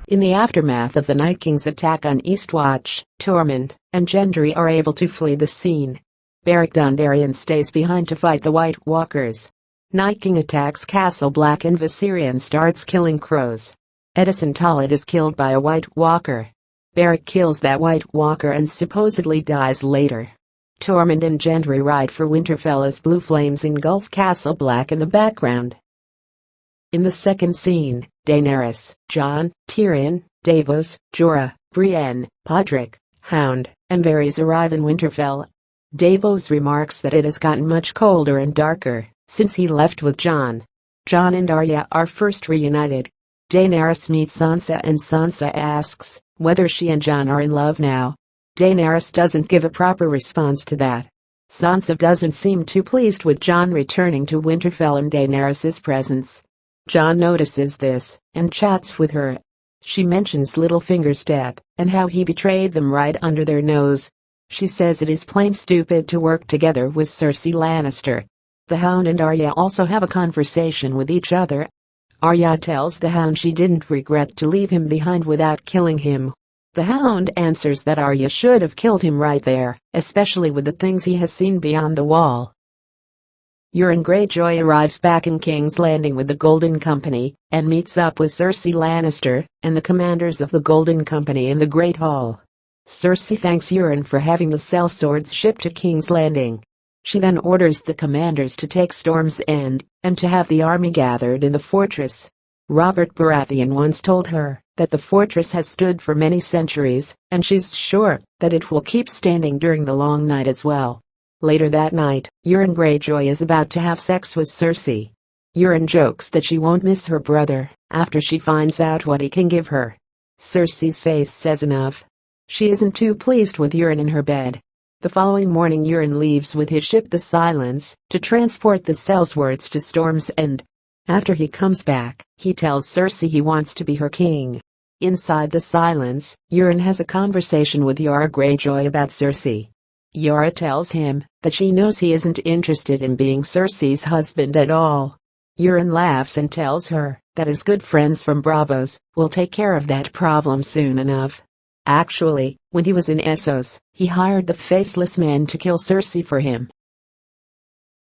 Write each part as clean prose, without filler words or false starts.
In the aftermath of the Night King's attack on Eastwatch, Tormund and Gendry are able to flee the scene. Beric Dondarrion stays behind to fight the White Walkers. Night King attacks Castle Black and Viserion starts killing crows. Edison Tollett is killed by a White Walker. Beric kills that White Walker and supposedly dies later. Tormund and Gendry ride for Winterfell as blue flames engulf Castle Black in the background. In the second scene, Daenerys, Jon, Tyrion, Davos, Jorah, Brienne, Podrick, Hound, and Varys arrive in Winterfell. Davos remarks that it has gotten much colder and darker since he left with Jon. Jon and Arya are first reunited. Daenerys meets Sansa and Sansa asks whether she and Jon are in love now. Daenerys doesn't give a proper response to that. Sansa doesn't seem too pleased with Jon returning to Winterfell in Daenerys' presence. Jon notices this and chats with her. She mentions Littlefinger's death and how he betrayed them right under their nose. She says it is plain stupid to work together with Cersei Lannister. The Hound and Arya also have a conversation with each other. Arya tells the Hound she didn't regret to leave him behind without killing him. The Hound answers that Arya should have killed him right there, especially with the things he has seen beyond the wall. Euron Greyjoy arrives back in King's Landing with the Golden Company and meets up with Cersei Lannister and the commanders of the Golden Company in the Great Hall. Cersei thanks Euron for having the sellswords shipped to King's Landing. She then orders the commanders to take Storm's End and to have the army gathered in the fortress. Robert Baratheon once told her that the fortress has stood for many centuries, and she's sure that it will keep standing during the long night as well. Later that night, Euron Greyjoy is about to have sex with Cersei. Euron jokes that she won't miss her brother after she finds out what he can give her. Cersei's face says enough. She isn't too pleased with Euron in her bed. The following morning Euron leaves with his ship the Silence to transport the sellswords to Storm's End. After he comes back, he tells Cersei he wants to be her king. Inside the Silence, Euron has a conversation with Yara Greyjoy about Cersei. Yara tells him that she knows he isn't interested in being Cersei's husband at all. Euron laughs and tells her that his good friends from Braavos will take care of that problem soon enough. Actually, when he was in Essos, he hired the Faceless Men to kill Cersei for him.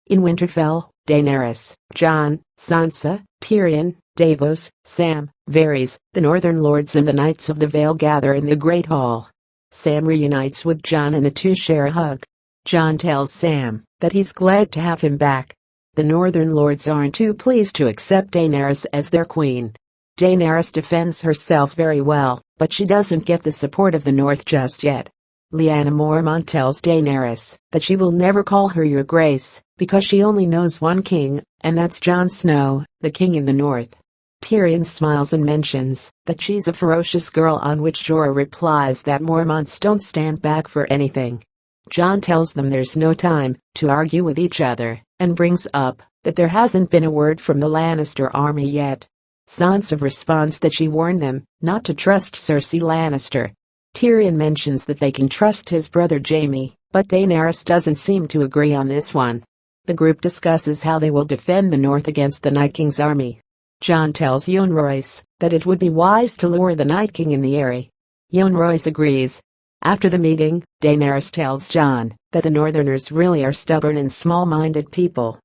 In Winterfell, Daenerys, Jon, Sansa, Tyrion, Davos, Sam, Varys, the Northern Lords and the Knights of the Vale gather in the Great Hall. Sam reunites with Jon and the two share a hug. Jon tells Sam that he's glad to have him back. The Northern Lords aren't too pleased to accept Daenerys as their queen. Daenerys defends herself very well, but she doesn't get the support of the North just yet. Lyanna Mormont tells Daenerys that she will never call her Your Grace, because she only knows one king, and that's Jon Snow, the king in the North. Tyrion smiles and mentions that she's a ferocious girl, on which Jorah replies that Mormonts don't stand back for anything. Jon tells them there's no time to argue with each other, and brings up that there hasn't been a word from the Lannister army yet. Sansa responds that she warned them not to trust Cersei Lannister. Tyrion mentions that they can trust his brother Jaime, but Daenerys doesn't seem to agree on this one. The group discusses how they will defend the North against the Night King's army. Jon tells Yohn Royce that it would be wise to lure the Night King in the Eyrie. Yohn Royce agrees. After the meeting, Daenerys tells Jon that the Northerners really are stubborn and small-minded people.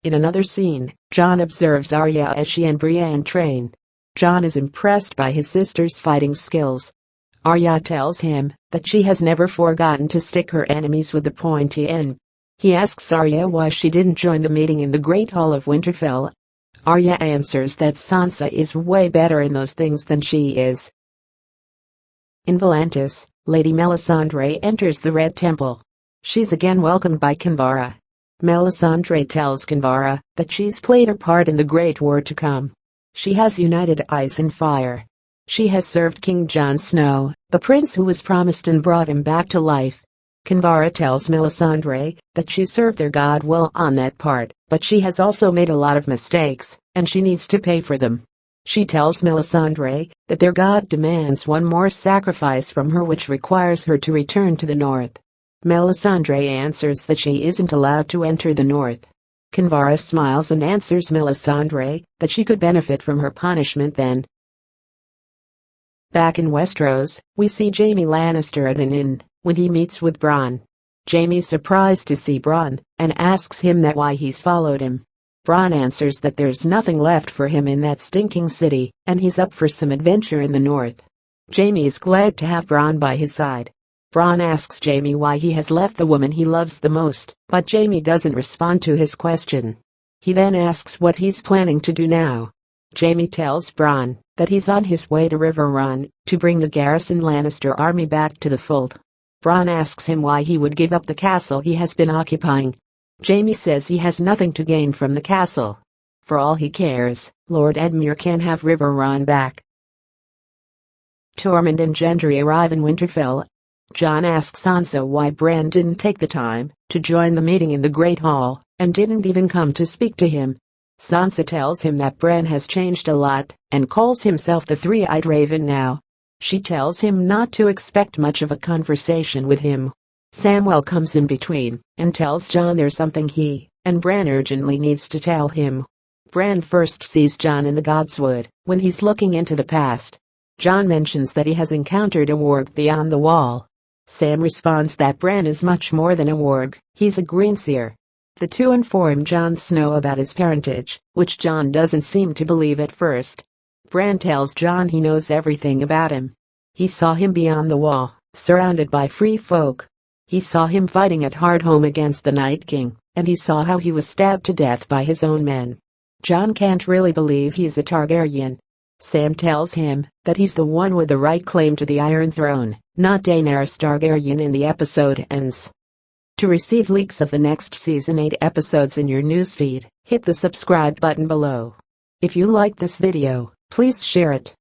In another scene, Jon observes Arya as she and Brienne train. Jon is impressed by his sister's fighting skills. Arya tells him that she has never forgotten to stick her enemies with the pointy end. He asks Arya why she didn't join the meeting in the Great Hall of Winterfell. Arya answers that Sansa is way better in those things than she is. In Volantis, Lady Melisandre enters the Red Temple. She's again welcomed by Kinvara. Melisandre tells Kinvara that she's played her part in the Great War to come. She has united ice and fire. She has served King Jon Snow, the prince who was promised, and brought him back to life. Kinvara tells Melisandre that she served their god well on that part, but she has also made a lot of mistakes, and she needs to pay for them. She tells Melisandre that their god demands one more sacrifice from her, which requires her to return to the North. Melisandre answers that she isn't allowed to enter the North. Kinvara smiles and answers Melisandre that she could benefit from her punishment then. Back in Westeros, we see Jaime Lannister at an inn when he meets with Bronn. Jaime's surprised to see Bronn and asks him that why he's followed him. Bronn answers that there's nothing left for him in that stinking city and he's up for some adventure in the north. Jaime is glad to have Bronn by his side. Bronn asks Jaime why he has left the woman he loves the most, but Jaime doesn't respond to his question. He then asks what he's planning to do now. Jaime tells Bronn that he's on his way to River Run to bring the garrison Lannister army back to the fold. Bronn asks him why he would give up the castle he has been occupying. Jaime says he has nothing to gain from the castle. For all he cares, Lord Edmure can have River Run back. Tormund and Gendry arrive in Winterfell. Jon asks Sansa why Bran didn't take the time to join the meeting in the Great Hall and didn't even come to speak to him. Sansa tells him that Bran has changed a lot and calls himself the Three-Eyed Raven now. She tells him not to expect much of a conversation with him. Samwell comes in between and tells Jon there's something he and Bran urgently needs to tell him. Bran first sees Jon in the Godswood when he's looking into the past. Jon mentions that he has encountered a warg beyond the wall. Sam responds that Bran is much more than a warg, he's a greenseer. The two inform Jon Snow about his parentage, which Jon doesn't seem to believe at first. Bran tells Jon he knows everything about him. He saw him beyond the wall, surrounded by free folk. He saw him fighting at Hardhome against the Night King, and he saw how he was stabbed to death by his own men. Jon can't really believe he's a Targaryen. Sam tells him that he's the one with the right claim to the Iron Throne, not Daenerys Targaryen, and the episode ends. To receive leaks of the next Season 8 episodes in your newsfeed, hit the subscribe button below. If you like this video, please share it.